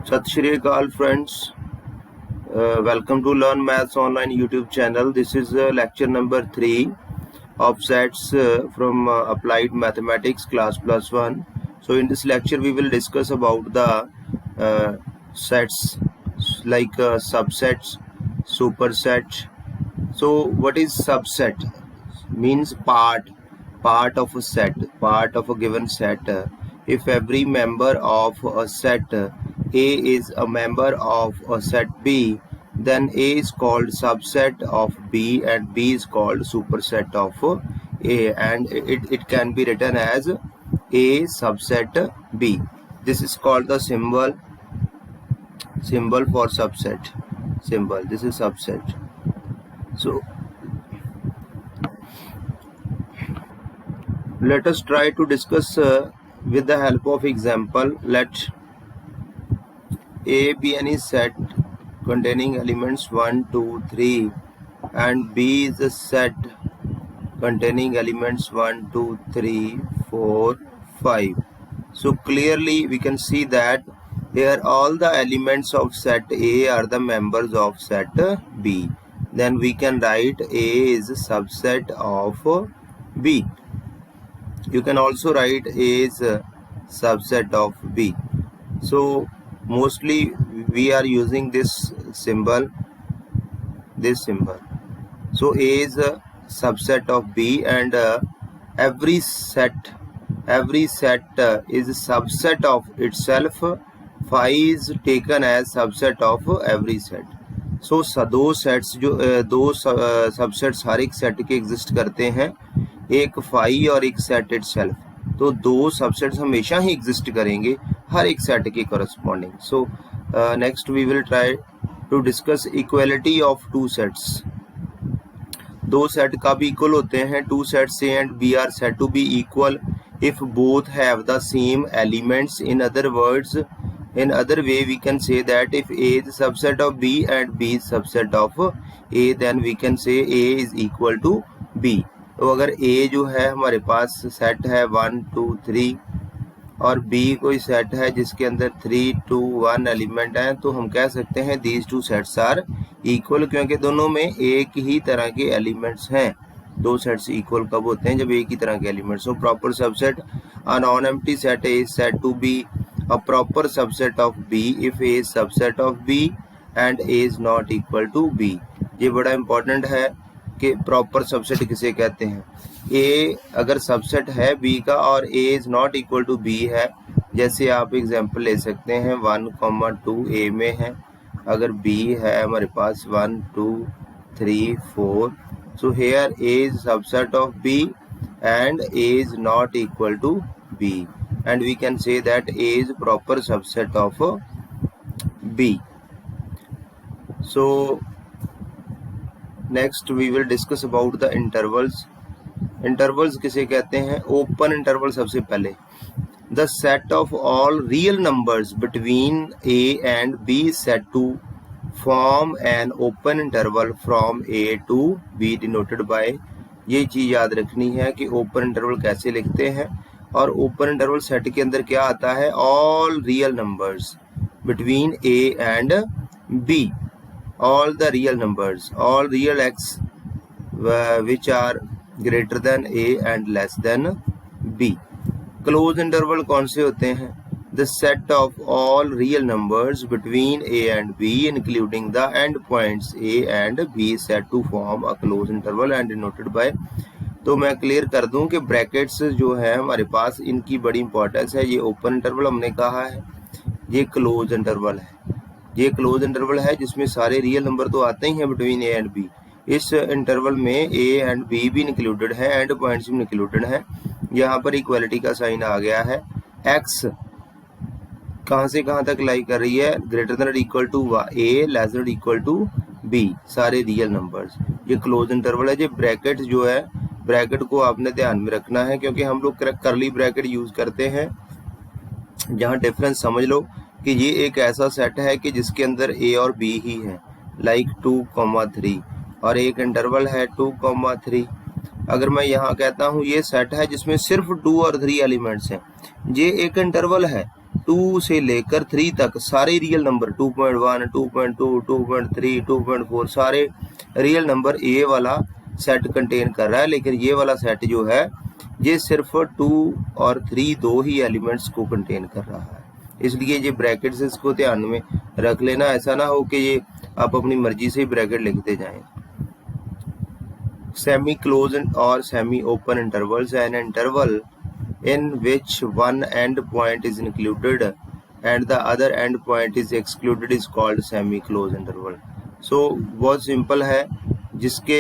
Sat Shri Akal friends, welcome to Learn Maths Online YouTube channel. This is lecture number 3 of sets from Applied Mathematics class plus 1. So in this lecture we will discuss about the sets like subsets, superset. So what is subset? Means part of a set, part of a given set. If every member of a set A is a member of a set B, then A is called subset of B and B is called superset of A, and it can be written as A subset B. This is called the symbol for subset. This is subset. So let us try to discuss with the help of example. Let A be any set containing elements 1, 2, 3 and B is a set containing elements 1, 2, 3, 4, 5. So clearly we can see that here all the elements of set A are the members of set B. Then we can write A is a subset of B. You can also write A is a subset of B. So mostly we are using this symbol. So A is a subset of B, and every set is a subset of itself. Phi is taken as subset of every set. So दो sets जो दो subsets हर एक set के exist करते हैं, एक phi और एक सेट इटसेल्फ. तो दो सबसेट्स हमेशा ही एग्जिस्ट करेंगे हर एक सेट के corresponding. So next we will try to discuss equality of two sets. दो सेट कब इक्वल होते हैं? Two sets A and B are said to be equal if both have the same elements. In other words, in other way we can say that if A is a subset of B and B is subset of A, then we can say A is equal to B. तो अगर A जो है हमारे पास set है 1, 2, 3 और B कोई set है जिसके अंदर 3, 2, 1 एलिमेंट है, तो हम कह सकते हैं these two sets are equal, क्योंकि दोनों में एक ही तरह के एलिमेंट्स हैं. दो सेट्स इक्वल कब होते हैं? जब एक ही तरह के एलिमेंट्स हो. Proper subset a non empty set A is said to be a proper subset of B if A is subset of B and A is not equal to B. ये बड़ा इंपॉर्टेंट है कि proper subset किसे कहते हैं. A अगर subset है B का और A is not equal to B है, जैसे आप एग्जांपल ले सकते हैं 1, 2 A में है, अगर B है हमारे पास 1, 2, 3, 4. So here A is subset of B and A is not equal to B, and we can say that A is proper subset of B. So next we will discuss about the intervals. Intervals किसे कहते हैं? Open interval सबसे पहले. The set of all real numbers between A and B is said to form an open interval from A to B denoted by. ये चीज याद रखनी है कि ओपन इंटरवल कैसे लिखते हैं. और ओपन इंटरवल सेट के अंदर क्या आता है? All real numbers between A and B. All the real numbers, all real x which are greater than A and less than B. Close interval कौन से होते हैं? The set of all real numbers between A and B including the endpoints A and B is said to form a closed interval and denoted by. तो मैं clear कर दूं कि brackets जो है हमारे पास, इनकी बड़ी इंपॉर्टेंस है. ये ओपन इंटरवल हमने कहा है, ये क्लोज इंटरवल है. ये क्लोज इंटरवल है जिसमें सारे रियल नंबर तो आते ही हैं बिटवीन A and B. इस इंटरवल में A and B भी इंक्लूडेड है, एंड पॉइंट्स भी इंक्लूडेड है. यहाँ पर इक्वालिटी का साइन आ गया है. एक्स कहाँ से कहाँ तक लाई कर रही है? Greater than equal to A, less than equal to B, सारे रियल नंबर्स. ये क्लोज इंटरवल है. ये ब्रैकेट जो है, ब्रैकेट को आपने ध्यान में रखना है, क्योंकि हम लोग करली ब्रैकेट यूज करते हैं. जहाँ डिफरेंस समझ लो कि ये एक ऐसा सेट है कि जिसके अंदर A और B ही है, लाइक 2, 3, और एक इंटरवल है 2, 3. अगर मैं यहाँ कहता हूँ ये सेट है जिसमें सिर्फ 2 और 3 एलिमेंट्स हैं, ये एक इंटरवल है, 2 से लेकर 3 तक सारे रियल नंबर 2.1, 2.2, 2.3, 2.4 सारे रियल नंबर ए वाला सेट कंटेन कर रहा है, लेकिन ये वाला सेट जो है ये सिर्फ 2 और 3 दो ही एलिमेंट्स को कंटेन कर रहा है। इसलिए ये ब्रैकेट्स इसको ध्यान में रख लेना, ऐसा ना हो कि ये आप अपनी मर्जी से ही ब्रैकेट लिखते जाएं। सेमी क्लोज और semi open intervals, an interval in which one end point is included and the other end point is excluded is called semi close interval. So बहुत सिंपल है, जिसके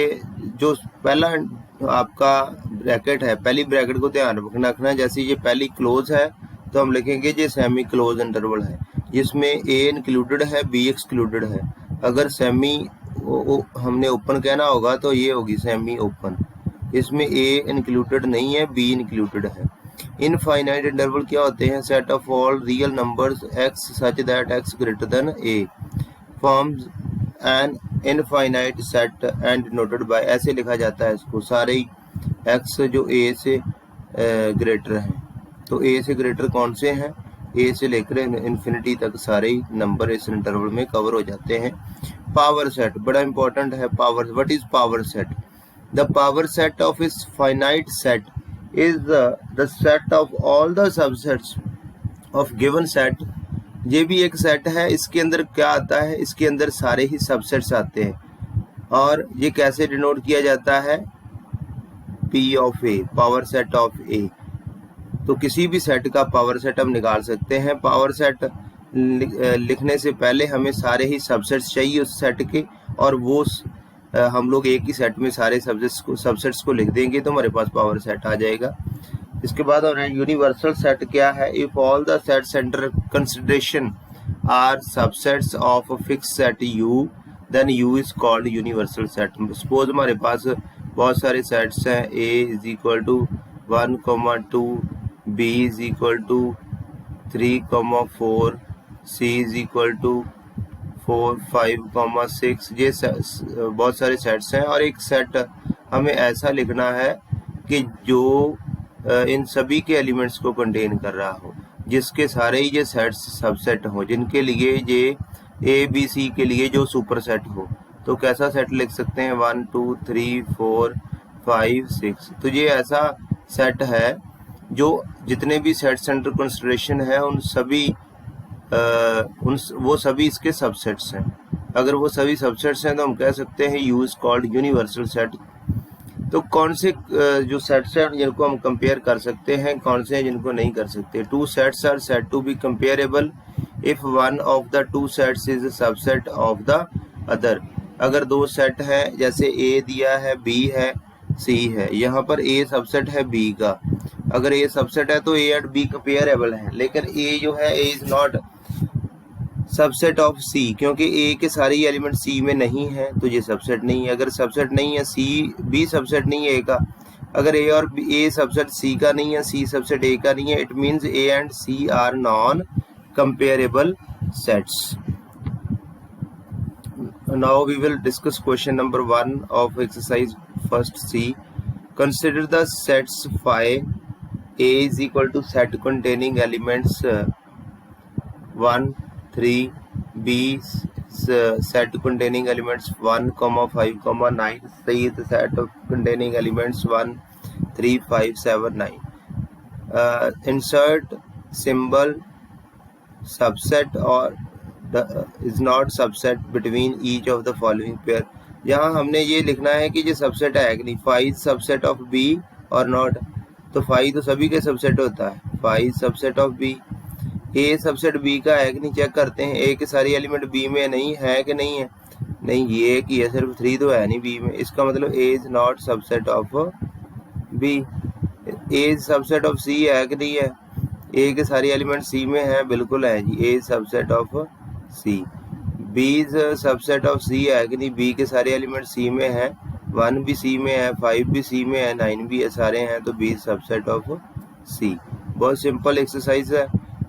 जो पहला आपका ब्रैकेट है, पहली ब्रैकेट को ध्यान रखना है, जैसे ये पहली क्लोज है तो हम लिखेंगे ये सेमी क्लोज इंटरवल है, जिसमें ए इंक्लूडेड है बी एक्सक्लूडेड है। अगर सेमी हमने ओपन कहना होगा तो ये होगी सेमी ओपन, इसमें ए इंक्लूडेड नहीं है बी इंक्लूडेड है। इनफाइनाइट इंटरवल क्या होते हैं? Set of all real numbers x such that x greater than A forms an infinite set and denoted by, ऐसे लिखा जाता है इसको, सारे एक्स जो ए से ग्रेटर हैं। तो ए से ग्रेटर कौन से हैं? ए से लेकर इन्फिनिटी तक सारे नंबर इस इंटरवल में कवर हो जाते हैं। पावर सेट बड़ा इंपॉर्टेंट है। Power, what is power set? The power set of इस finite set is the set of all the subsets of given set। ये भी एक सेट है, इसके अंदर क्या आता है? इसके अंदर सारे ही सबसेट्स आते हैं। और ये कैसे डिनोट किया जाता है? P of A, power set of A. तो किसी भी सेट का पावर सेट हम निकाल सकते हैं। पावर सेट लिखने से पहले हमें सारे ही सबसेट्स चाहिए उस सेट के, और वो हम लोग एक ही सेट में सारे सबसेट्स को लिख देंगे तो हमारे पास पावर सेट आ जाएगा। इसके बाद यूनिवर्सल सेट क्या है? If all the sets under consideration are subsets of fix set U, then U is called universal set. Suppose हमारे पास बहुत सारे सेट्स हैं, A is equal to 1,2, B is equal to 3,4, C is equal to 4, 5, 6, ये बहुत सारे sets हैं। और एक सेट हमें ऐसा लिखना है कि जो इन सभी के एलिमेंट्स को कंटेन कर रहा हो, जिसके सारे ही ये सेट्स सबसेट हो, जिनके लिए ये ए बी सी के लिए जो सुपर सेट हो। तो कैसा सेट लिख सकते हैं? 1, 2, 3, 4, 5, 6। तो ये ऐसा सेट है जो जितने भी सेट्स अंडर कंसिडरेशन है उन सभी वो सभी इसके सबसेट्स हैं। अगर वो सभी सबसेट्स हैं तो हम कह सकते हैं you is called universal set. तो कौन से जो सेट्स हैं जिनको हम कंपेयर कर सकते हैं, कौन से हैं जिनको नहीं कर सकते? Two sets are said to be comparable if one of the two sets is subset of the other. अगर दो सेट है, जैसे ए दिया है, बी है, सी है, यहाँ पर ए सबसेट है बी का। अगर ए सबसेट है तो ए एंड बी कंपेरेबल है, लेकिन ए जो है A is not subset of सी, क्योंकि ए के सारे एलिमेंट सी में नहीं है तो ये सबसेट नहीं है। अगर सबसेट नहीं है, सी बी सबसेट नहीं है ए का। अगर ए और ए सबसेट सी का नहीं है, सी सबसेट ए का नहीं है, it means A and C are non comparable sets. Now we will discuss question number 1 of exercise first C. Consider the sets phi A is equal to set containing elements 1, 3, B set containing elements 1, 5, 9, C is the set of containing elements 1, 3, 5, 7, 9. Insert symbol subset or is not subset between each of the following pair। यहाँ हमने ये लिखना है कि ये subset है कि नहीं। phi is subset of B or not? तो phi तो सभी के सबसेट होता है। phi is subset of B। A subset B का है कि नहीं चेक करते हैं। A के सारे एलिमेंट B में नहीं है कि नहीं है? नहीं, ये की है, सिर्फ 3 तो है नहीं B में। इसका मतलब A is not subset of B। A is subset of C है कि नहीं है? A के सारे एलिमेंट C में है, बिल्कुल है जी। A is subset of C। B is subset of C है कि नहीं? B के सारे एलिमेंट C में है, 1 भी C में है, 5 भी C में है, 9 भी है, सारे हैं, तो B सबसेट ऑफ C। बहुत सिंपल एक्सरसाइज है।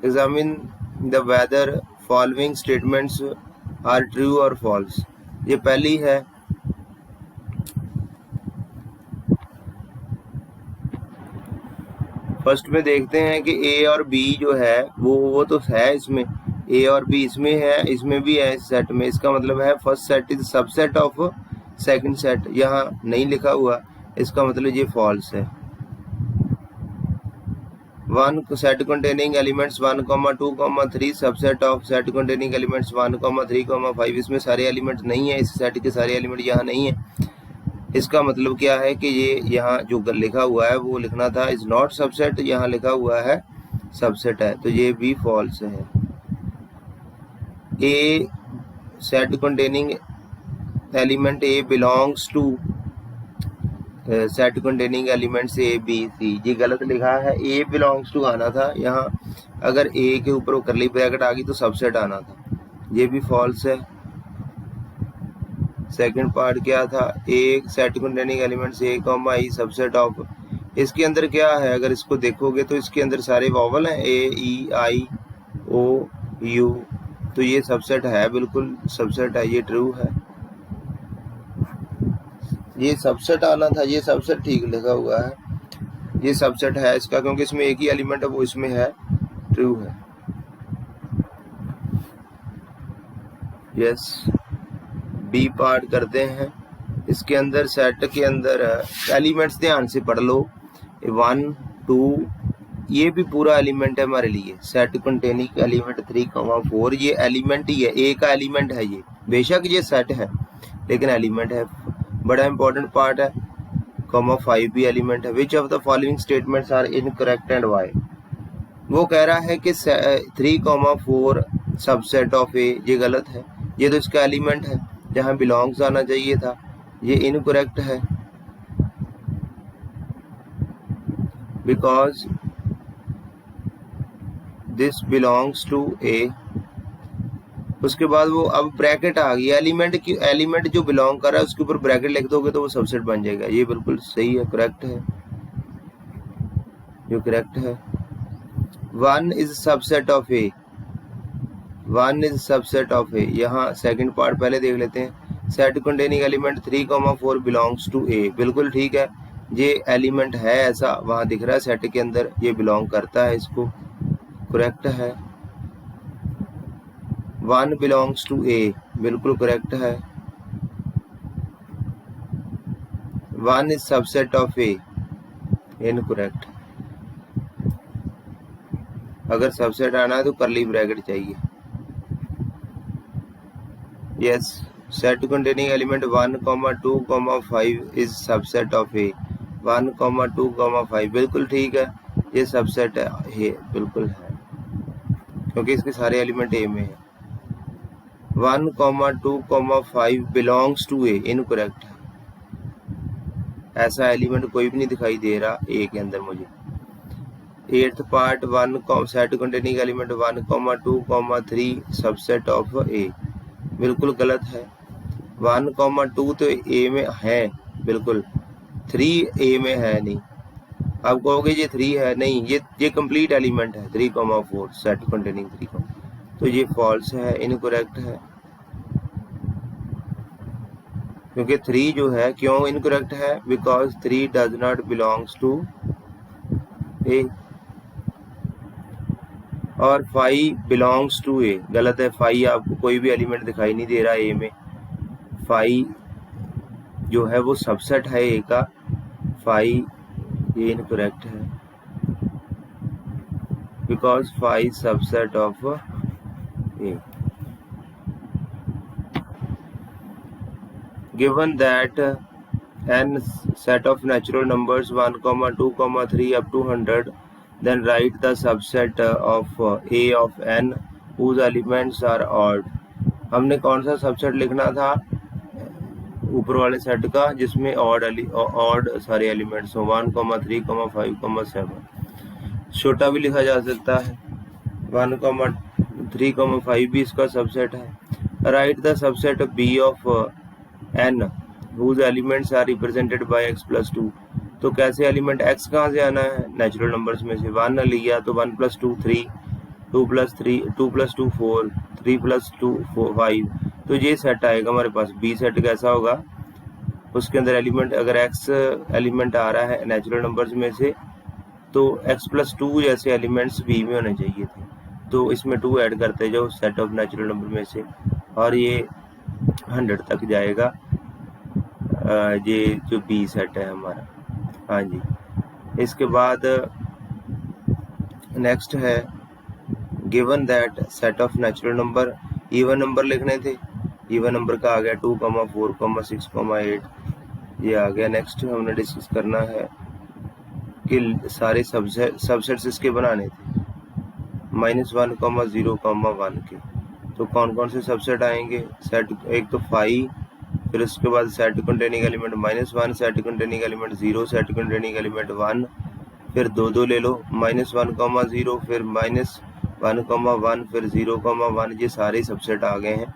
Examine the whether following statements are true और फॉल्स। ये पहली है, फर्स्ट में देखते हैं कि ए और बी जो है वो तो है, इसमें ए और बी इसमें है, इसमें भी है इस सेट में। इसका मतलब है first set is subset of second set. यहाँ नहीं लिखा हुआ, इसका मतलब ये फॉल्स है। One set containing elements 1, 2, 3 subset of set containing elements 1, 3, 5। इसमें सारे एलिमेंट नहीं है, इस सेट के सारे एलिमेंट यहाँ नहीं है। इसका मतलब क्या है कि ये यहाँ जो लिखा हुआ है वो लिखना था इज नॉट सबसेट, यहाँ लिखा हुआ है सबसेट है, तो ये भी फॉल्स है। A set containing element a belongs to set containing elements a b c, ये गलत लिखा है, ए बिलोंग्स टू आना था यहाँ। अगर ए के ऊपर करली ब्रैकेट आ गई तो सबसेट आना था, ये भी फॉल्स है। सेकंड पार्ट क्या था, a set containing elements a comma e subset of. इसके अंदर क्या है, अगर इसको देखोगे तो इसके अंदर सारे वॉवल हैं, ए ई आई ओ यू, तो ये सबसेट है, बिल्कुल सबसेट है, ये ट्रू है। ये सबसेट आना था, ये सबसेट ठीक लिखा हुआ है, ये सबसेट है इसका, क्योंकि इसमें एक ही एलिमेंट है वो इसमें है, ट्रू है। यस, बी पार्ट करते हैं। इसके अंदर सेट के अंदर एलिमेंट्स ध्यान से पढ़ लो, 1 2, ये भी पूरा एलिमेंट है हमारे लिए। सेट कंटेनिंग एलिमेंट 3, 4, ये एलिमेंट ही है, ए का एलिमेंट है ये, बेशक ये सेट है लेकिन एलिमेंट है, बड़ा इंपॉर्टेंट पार्ट है। 5 भी एलिमेंट है। Which of the following statements are incorrect and why. वो कह रहा है कि 3, 4 सबसेट ऑफ ए, ये गलत है, ये तो इसका एलिमेंट है, जहाँ बिलोंग्स आना चाहिए था, ये इनकरेक्ट है बिकॉज दिस बिलोंग्स टू ए। उसके बाद वो अब ब्रैकेट आ गई, एलिमेंट जो बिलोंग कर रहा है उसके ऊपर ब्रैकेट लिख दोगे तो वो सबसेट बन जाएगा, ये बिल्कुल सही है, करेक्ट है, जो करेक्ट है। 1 is subset of A, 1 is subset of A. यहाँ सेकंड पार्ट पहले देख लेते हैं। Set containing element 3, 4 belongs to A, बिल्कुल ठीक है, ये एलिमेंट है, ऐसा वहां दिख रहा है सेट के अंदर, ये बिलोंग करता है, इसको करेक्ट है। 1 बिलोंग्स टू ए, बिल्कुल करेक्ट है। 1 is subset of A, incorrect. अगर सबसेट आना है तो करली ब्रैकेट चाहिए। Yes, set containing element 1, 2, 5 is subset of A, 1, 2, 5 बिल्कुल ठीक है, ये सबसेट है, बिल्कुल है, क्योंकि इसके सारे एलिमेंट ए में है। 1, 2, 5 बिलोंग्स टू ए, इनकरेक्ट है, ऐसा एलिमेंट कोई भी नहीं दिखाई दे रहा ए के अंदर मुझे। 8th part 1 set containing element 1, 2, 3 subset of A, बिल्कुल गलत है। 1, 2 तो ए में है बिल्कुल, 3 ए में है नहीं। आप कहोगे ये 3 है, नहीं, ये कंप्लीट एलिमेंट है 3, 4 सेट कंटेनिंग 3, तो ये फॉल्स है, इनकरेक्ट है, क्योंकि 3 जो है, क्यों इनकरेक्ट है, because 3 does not belongs to A. और 5 बिलोंग्स टू ए, गलत है, 5 आपको कोई भी एलिमेंट दिखाई नहीं दे रहा ए में, 5 जो है वो सबसेट है ए का, 5 ये इनकरेक्ट है because 5 subset of A. Given that n set of natural numbers 1, 2, 3 up to 100, then write the subset of a of n whose elements are odd। हमने कौन सा सबसेट लिखना था ऊपर वाले सेट का, जिसमें ऑड सारे एलिमेंट्स हो, 1, 3, 5, 7। छोटा भी लिखा जा सकता है, 1, 3, 5 भी इसका सबसेट है। Write the subset B of n whose elements are represented by x plus 2। तो कैसे एलिमेंट x कहाँ से आना है, नेचुरल नंबर्स में से 1 लिया तो 1 + 2 3, 2 + 3 2 + 2 4, 3 + 2 5, तो ये सेट आएगा हमारे पास। बी सेट कैसा होगा, उसके अंदर एलिमेंट अगर x एलिमेंट आ रहा है नेचुरल नंबर्स में से तो x+2 जैसे एलिमेंट्स बी में होने चाहिए थे, तो इसमें 2 ऐड करते जाओ सेट ऑफ नेचुरल नंबर में से, और ये 100 तक जाएगा। ये जो बी सेट है हमारा। हाँ जी, इसके बाद नेक्स्ट है given that set of natural number, even number लिखने थे, इवन नंबर का आ गया 2, 4, 6, 8, ये आ गया। नेक्स्ट हमने डिस्कस करना है कि सारे सबसेट्स इसके बनाने थे -1, 0, 1 के। तो कौन कौन से सबसेट आएंगे? सेट एक तो 5, फिर उसके बाद set containing element -1, set containing element 0, set containing element 1, फिर 2 ले लो, -1, 0, फिर -1, 1, फिर 0, 1, ये सारे सबसेट आ गए हैं।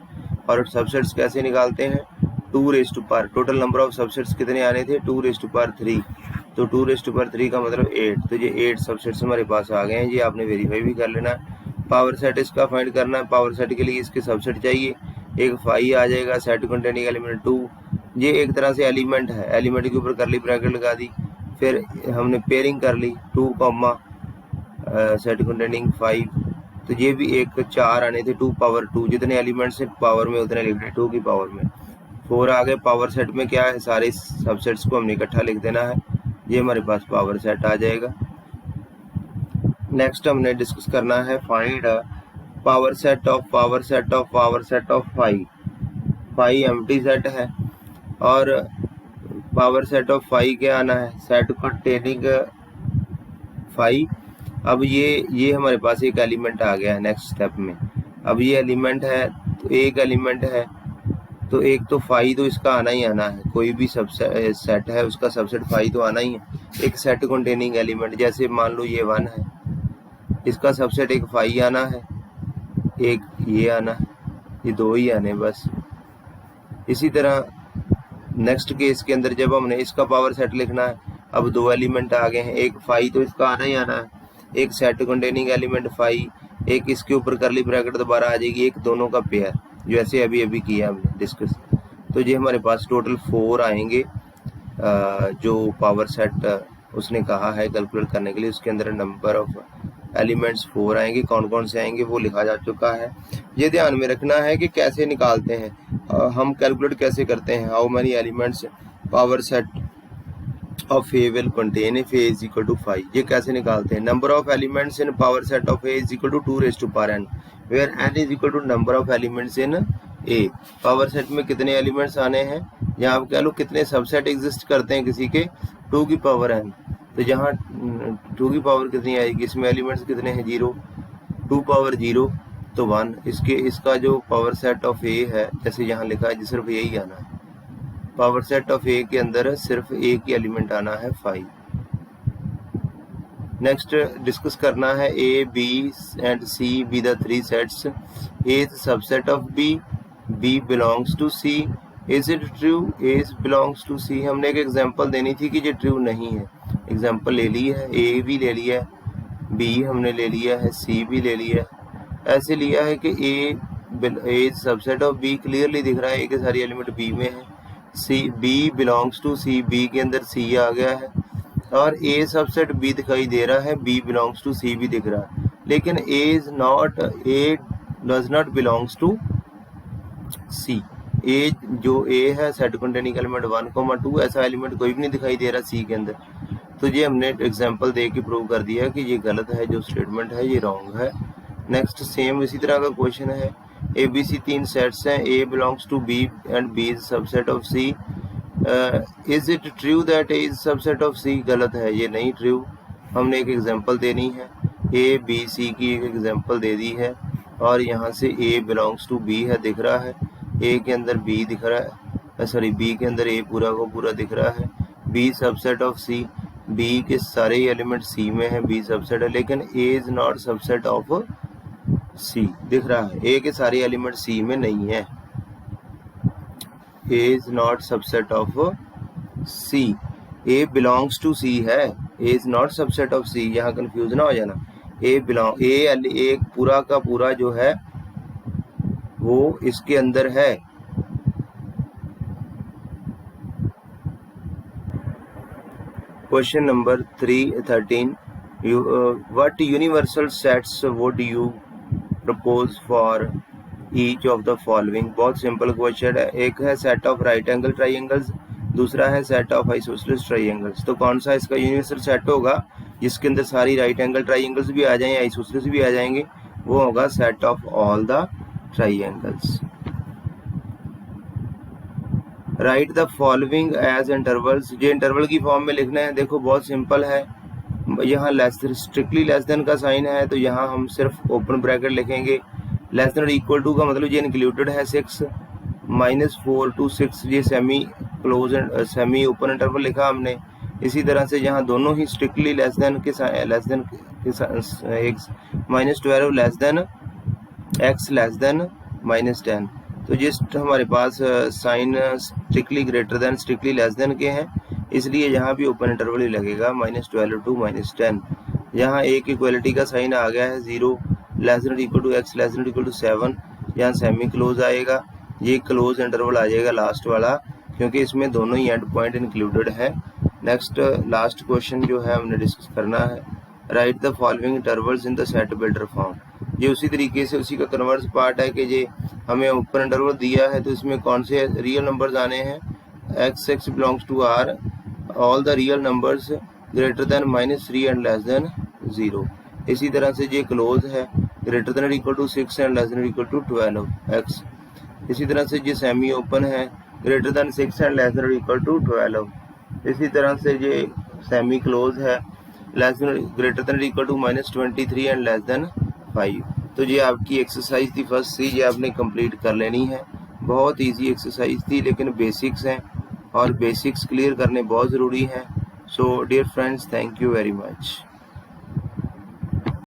और सबसेट्स कैसे निकालते हैं? 2 टोटल नंबर ऑफ सबसेट्स कितने आने थे? 2 3, तो 2 3 का मतलब 8, तो ये 8 सबसेट्स हमारे पास आ गए हैं। ये आपने वेरीफाई भी कर लेना है। पावर सेट इसका फाइंड करना है। पावर सेट के लिए इसके सबसेट चाहिए, एक 5 आ जाएगा, सेट कंटेनिंग एलिमेंट 2, ये एक तरह से एलिमेंट है, एलिमेंट के ऊपर करली ब्रैकेट लगा दी, फिर हमने पेयरिंग कर ली 2, सेट कंटेनिंग 5, तो ये भी एक 4 आने थे 2 पावर 2, जितने एलिमेंट्स पावर में उतने लिख रहे 2 की पावर में। 4 आ गए। पावर सेट में क्या है? सारे सबसेट्स को हमने इकट्ठा लिख देना है, ये हमारे पास पावर सेट आ जाएगा। नेक्स्ट हमने डिस्कस करना है find power set of 5। 5 empty set है, और पावर सेट ऑफ 5 क्या आना है? Set containing 5। अब ये हमारे पास एक एलिमेंट आ गया है नेक्स्ट स्टेप में। अब ये एलिमेंट है, तो एक एलिमेंट है, तो एक तो 5 तो इसका आना ही आना है, कोई भी सेट है उसका सबसेट 5 तो आना ही है। एक सेट कंटेनिंग एलिमेंट, जैसे मान लो ये 1 है, इसका सबसेट एक 5 आना है, एक ये आना है, ये 2 ही आने बस। इसी तरह नेक्स्ट केस के अंदर जब हमने इसका पावर सेट लिखना है, अब 2 एलिमेंट आ गए हैं, एक 5 तो इसका आना ही आना है, एक सेट कंटेनिंग एलिमेंट 5, एक इसके ऊपर करली ब्रैकेट दोबारा आ जाएगी, एक दोनों का पेयर, जैसे अभी किया हमने डिस्कस। तो ये हमारे पास टोटल 4 आएंगे जो पावर सेट उसने कहा है कैलकुलेट करने के लिए, उसके अंदर नंबर ऑफ एलिमेंट्स 4 आएंगे। कौन कौन से आएंगे वो लिखा जा चुका है। ये ध्यान में रखना है कि कैसे निकालते हैं, हम कैलकुलेट कैसे करते हैं। How many elements power set of A will contain if A is equal to 5, ये कैसे निकालते हैं? Number of elements in power set of A is equal to 2n, where n is equal to number of elements in A. Power set में कितने elements आने हैं, या आप कह लो कितने सबसेट एग्जिस्ट करते हैं किसी के, 2 की पावर n। तो जहाँ 2 की पावर कितनी आएगी, इसमें एलिमेंट्स कितने हैं? 0, 2 पावर 0 तो 1। इसका जो पावर सेट ऑफ ए है, जैसे यहाँ लिखा है, सिर्फ यही आना है। पावर सेट ऑफ ए के अंदर सिर्फ एक ही एलिमेंट आना है 5। नेक्स्ट डिस्कस करना है A, B and C be the 3 sets, A is subset of B, B belongs to C, is it true? A belongs to C. हमने एक एग्जांपल देनी थी कि ये ट्रू नहीं है, एग्जांपल ले ली है, ए भी ले लिया है, बी हमने ले लिया है, सी भी ले लिया है। ऐसे लिया है कि ए सबसेट ऑफ बी, क्लियरली दिख रहा है ए के सारी एलिमेंट बी में है। C, B belongs to C, B के अंदर सी आ गया है, और ए सबसेट बी दिखाई दे रहा है, बी बिलोंग्स टू सी भी दिख रहा है, लेकिन ए डज नॉट बिलोंग्स टू सी। ए जो ए है सेट कंटेनिंग एलिमेंट 1, 2, ऐसा एलिमेंट कोई भी नहीं दिखाई दे रहा सी के अंदर। तो ये हमने एग्जांपल दे के प्रूव कर दिया कि ये गलत है, जो स्टेटमेंट है ये रॉन्ग है। नेक्स्ट सेम इसी तरह का क्वेश्चन है, ए बी सी 3 सेट्स हैं, A belongs to B and B is subset of C, is it true that A is subset of C? गलत है, ये नहीं ट्रू। हमने एक एग्जांपल देनी है, ए बी सी की एक एग्जांपल दे दी है, और यहाँ से ए बिलोंग्स टू बी है दिख रहा है, ए के अंदर बी दिख रहा है, सॉरी बी के अंदर ए पूरा को पूरा दिख रहा है, B subset of C, B के सारे एलिमेंट सी में है, बी सबसेट है, लेकिन ए इज नॉट सबसेट ऑफ सी दिख रहा है, ए के सारे एलिमेंट सी में नहीं है, A is not subset of C. A belongs to C है, A is not subset of C, यहाँ कंफ्यूज ना हो जाना। ए पूरा का पूरा जो है वो इसके अंदर है। Question number 13, What universal sets would you propose for each of the following? बहुत सिंपल क्वेश्चन है। एक है set of right angle triangles, दूसरा है सेट ऑफ आइसोसेलेस ट्राइंगल्स। तो कौन सा इसका यूनिवर्सल सेट होगा जिसके अंदर सारी राइट एंगल ट्राइंगल्स भी आ जाएंगे, आइसोसेलेस भी आ जाएंगे? वो होगा set of all the triangles. Write the following as intervals. ये इंटरवल की फॉर्म में लिखना है। देखो बहुत सिंपल है, यहाँ स्ट्रिक्टली लेस देन का साइन है तो यहाँ हम सिर्फ ओपन ब्रैकेट लिखेंगे। लेस देन इक्वल टू का मतलब ये इंक्लूडेड है 6, -4 to 6 ये semi close and semi open interval लिखा हमने। इसी तरह से यहाँ दोनों ही स्ट्रिक्टली लेस देन के -12 less than x less than -10। तो जिस हमारे पास sign strictly greater than strictly less than के हैं, इसलिए यहाँ भी ओपन इंटरवल ही लगेगा -12 to -10। यहाँ एक इक्वलिटी का साइन आ गया है 0 less than equal to x less than equal to 7, यहाँ सेमी क्लोज आएगा। ये क्लोज इंटरवल आ जाएगा लास्ट वाला, क्योंकि इसमें दोनों ही एंड पॉइंट इंक्लूडेड है। नेक्स्ट लास्ट क्वेश्चन जो है हमने डिस्कस करना है, write the following intervals in the set builder form. ये उसी तरीके से उसी का कन्वर्स पार्ट है कि ये हमें ओपन इंटरवल दिया है तो इसमें कौन से रियल नंबर्स आने हैं। x belongs to r, all the real numbers greater than -3 and less than 0। इसी तरह से ये क्लोज है, greater than equal to 6 and less than equal to 12x। इसी तरह से ये सेमी ओपन है, greater than 6 and less than equal to 12। इसी तरह से ये सेमी क्लोज है, less than greater than equal to -23 and less than 5। तो ये आपकी एक्सरसाइज थी फर्स्ट सी, ये आपने कंप्लीट कर लेनी है। बहुत इजी एक्सरसाइज थी, लेकिन बेसिक्स हैं और बेसिक्स क्लियर करने बहुत ज़रूरी हैं। So dear friends, thank you very much.